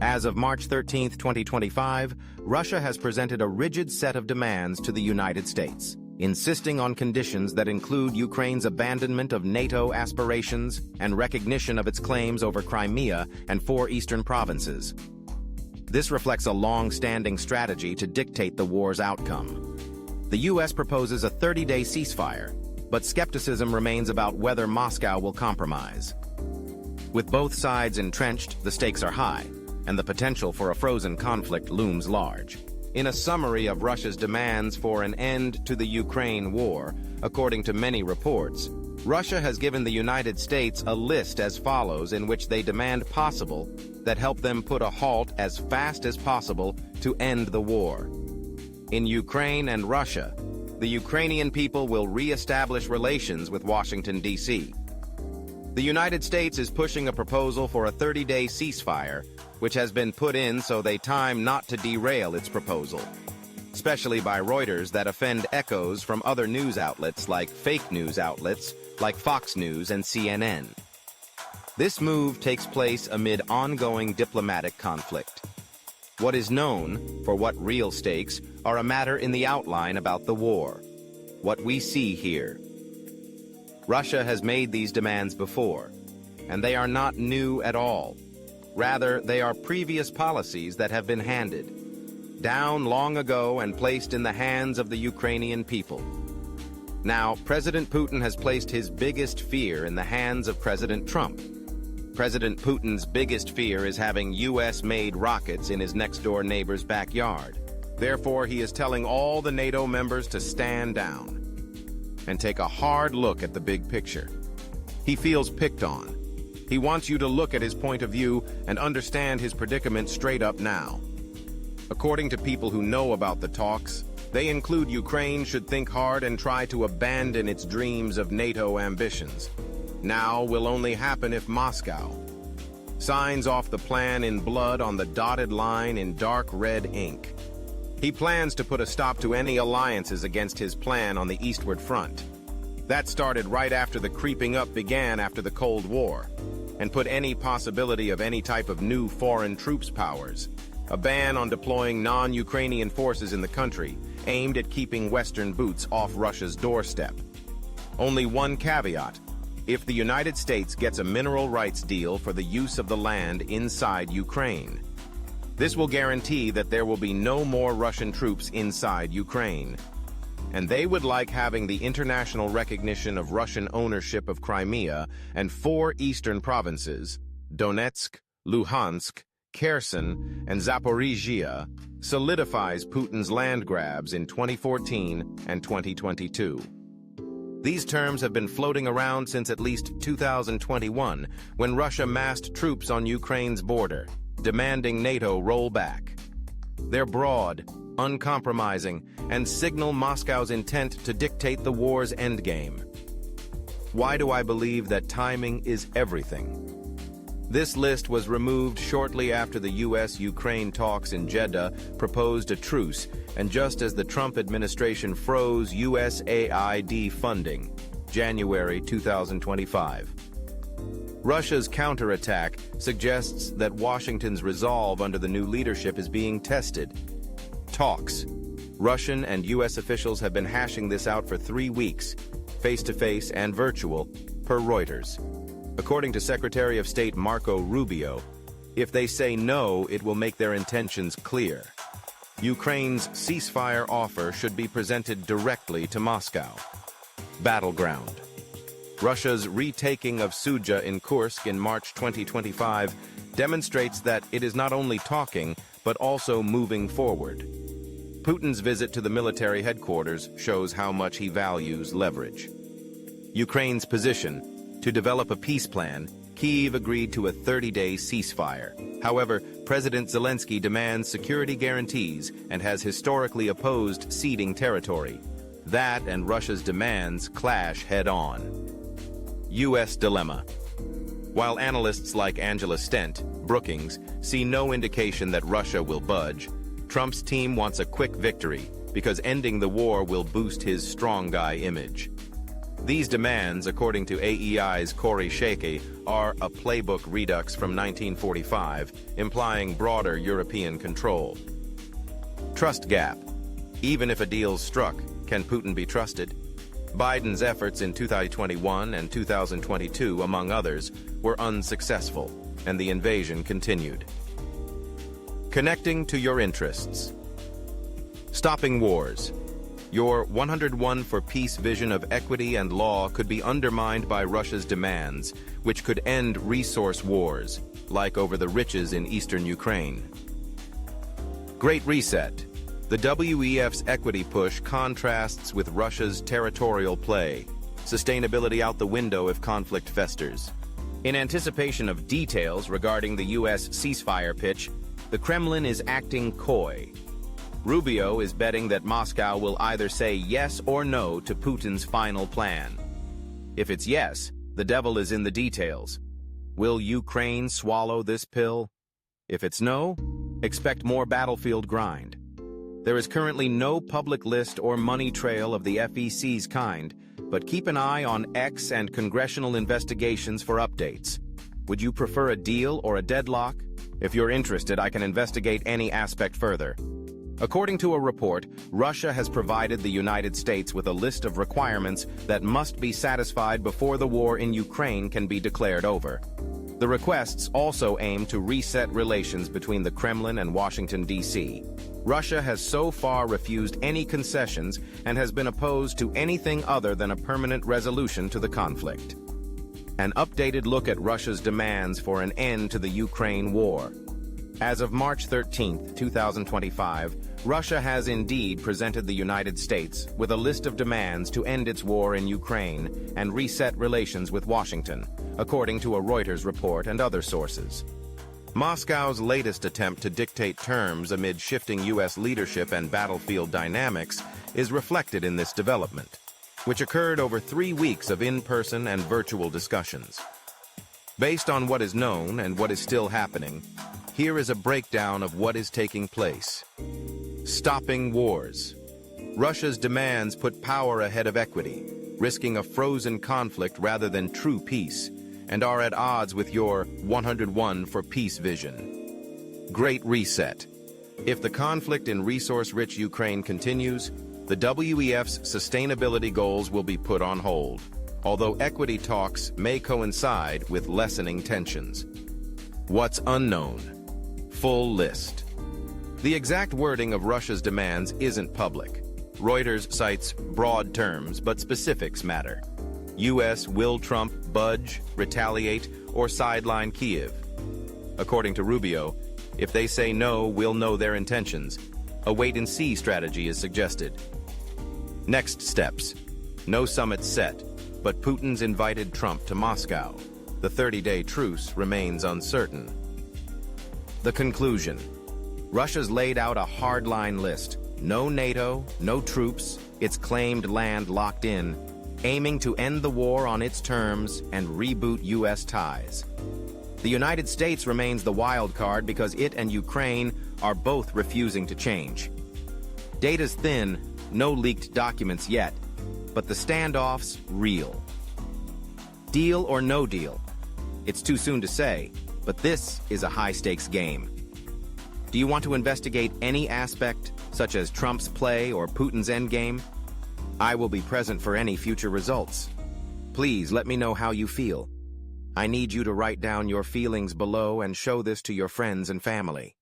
As of March 13, 2025, Russia has presented a rigid set of demands to the United States, insisting on conditions that include Ukraine's abandonment of NATO aspirations and recognition of its claims over Crimea and 4 eastern provinces. This reflects a long-standing strategy to dictate the war's outcome. The U.S. proposes a 30-day ceasefire, but skepticism remains about whether Moscow will compromise. With both sides entrenched, the stakes are high, and the potential for a frozen conflict looms large. In a summary of Russia's demands for an end to the Ukraine war, according to many reports, Russia has given the United States a list as follows in which they demand possible that help them put a halt as fast as possible to end the war. In Ukraine and Russia, the Ukrainian people will re-establish relations with Washington, D.C. The United States is pushing a proposal for a 30-day ceasefire, which has been put in so they time not to derail its proposal, especially by Reuters that offend echoes from other news outlets like fake news outlets like Fox News and CNN. This move takes place amid ongoing diplomatic conflict. What is known, for what real stakes, are a matter in the outline about the war. What we see here. Russia has made these demands before, and they are not new at all. Rather, they are previous policies that have been handed down long ago and placed in the hands of the Ukrainian people. Now, President Putin has placed his biggest fear in the hands of President Trump. President Putin's biggest fear is having U.S.-made rockets in his next-door neighbor's backyard. Therefore, he is telling all the NATO members to stand down and take a hard look at the big picture. He feels picked on. He wants you to look at his point of view and understand his predicament straight up now. According to people who know about the talks, they include Ukraine should think hard and try to abandon its dreams of NATO ambitions. Now will only happen if Moscow signs off the plan in blood on the dotted line in dark red ink. He plans to put a stop to any alliances against his plan on the eastward front. That started right after the creeping up began after the Cold War, and put any possibility of any type of new foreign troops powers, a ban on deploying non-Ukrainian forces in the country, aimed at keeping Western boots off Russia's doorstep. Only one caveat: if the United States gets a mineral rights deal for the use of the land inside Ukraine. This will guarantee that there will be no more Russian troops inside Ukraine. And they would like having the international recognition of Russian ownership of Crimea and 4 eastern provinces, Donetsk, Luhansk, Kherson, and Zaporizhia, solidifies Putin's land grabs in 2014 and 2022. These terms have been floating around since at least 2021, when Russia massed troops on Ukraine's border, demanding NATO roll back. They're broad, uncompromising, and signal Moscow's intent to dictate the war's endgame. Why do I believe that timing is everything? This list was removed shortly after the U.S.-Ukraine talks in Jeddah proposed a truce, and just as the Trump administration froze USAID funding, January 2025. Russia's counterattack suggests that Washington's resolve under the new leadership is being tested. Talks. Russian and U.S. officials have been hashing this out for 3 weeks, face-to-face and virtual, per Reuters. According to Secretary of State Marco Rubio, if they say no, it will make their intentions clear. Ukraine's ceasefire offer should be presented directly to Moscow. Battleground. Russia's retaking of Sudzha in Kursk in March 2025 demonstrates that it is not only talking, but also moving forward. Putin's visit to the military headquarters shows how much he values leverage. Ukraine's position: to develop a peace plan, Kyiv agreed to a 30-day ceasefire. However, President Zelensky demands security guarantees and has historically opposed ceding territory. That and Russia's demands clash head-on. U.S. dilemma. While analysts like Angela Stent, Brookings, see no indication that Russia will budge, Trump's team wants a quick victory because ending the war will boost his strong guy image. These demands, according to AEI's Corey Shakey, are a playbook redux from 1945, implying broader European control. Trust gap. Even if a deal's struck, can Putin be trusted? Biden's efforts in 2021 and 2022, among others, were unsuccessful, and the invasion continued. Connecting to your interests. Stopping wars. Your 101 for peace vision of equity and law could be undermined by Russia's demands, which could end resource wars, like over the riches in eastern Ukraine. Great Reset. The WEF's equity push contrasts with Russia's territorial play. Sustainability out the window if conflict festers. In anticipation of details regarding the U.S. ceasefire pitch, the Kremlin is acting coy. Rubio is betting that Moscow will either say yes or no to Putin's final plan. If it's yes, the devil is in the details. Will Ukraine swallow this pill? If it's no, expect more battlefield grind. There is currently no public list or money trail of the FEC's kind, but keep an eye on X and congressional investigations for updates. Would you prefer a deal or a deadlock? If you're interested, I can investigate any aspect further. According to a report, Russia has provided the United States with a list of requirements that must be satisfied before the war in Ukraine can be declared over. The requests also aim to reset relations between the Kremlin and Washington, D.C. Russia has so far refused any concessions and has been opposed to anything other than a permanent resolution to the conflict. An updated look at Russia's demands for an end to the Ukraine war. As of March 13, 2025, Russia has indeed presented the United States with a list of demands to end its war in Ukraine and reset relations with Washington, according to a Reuters report and other sources. Moscow's latest attempt to dictate terms amid shifting U.S. leadership and battlefield dynamics is reflected in this development, which occurred over 3 weeks of in-person and virtual discussions. Based on what is known and what is still happening, here is a breakdown of what is taking place. Stopping wars. Russia's demands put power ahead of equity, risking a frozen conflict rather than true peace, and are at odds with your 101 for peace vision. Great Reset. If the conflict in resource-rich Ukraine continues, the WEF's sustainability goals will be put on hold, although equity talks may coincide with lessening tensions. What's unknown? Full list. The exact wording of Russia's demands isn't public. Reuters cites broad terms, but specifics matter. U.S. will Trump budge, retaliate, or sideline Kyiv? According to Rubio, if they say no, we'll know their intentions. A wait-and-see strategy is suggested. Next steps. No summit set, but Putin's invited Trump to Moscow. The 30-day truce remains uncertain. The conclusion. Russia's laid out a hardline list. No NATO, no troops, its claimed land locked in, aiming to end the war on its terms and reboot U.S. ties. The United States remains the wild card because it and Ukraine are both refusing to change. Data's thin, no leaked documents yet, but the standoff's real. Deal or no deal? It's too soon to say, but this is a high-stakes game. Do you want to investigate any aspect, such as Trump's play or Putin's endgame? I will be present for any future results. Please let me know how you feel. I need you to write down your feelings below and show this to your friends and family.